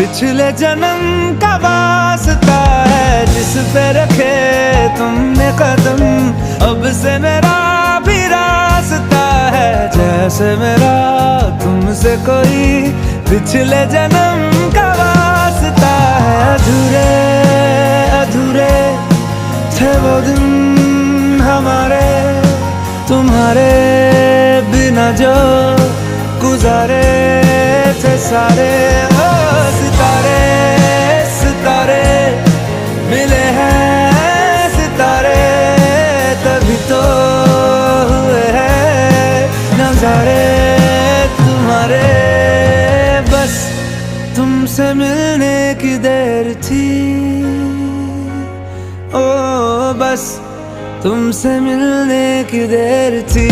पिछले जन्म का वास्ता है जिस पे रखे तुमने कदम। अब से मेरा भी रास्ता है जैसे मेरा तुमसे कोई पिछले जन्म का वास्ता है। अधूरे अधूरे थे वो दिन हमारे, तुम्हारे बिना जो गुजारे थे सारे। ओ सितारे सितारे मिले हैं सितारे, तभी तो हुए हैं नजारे तुम्हारे। बस तुमसे मिलने की देर थी, ओ बस तुमसे मिलने की देर थी।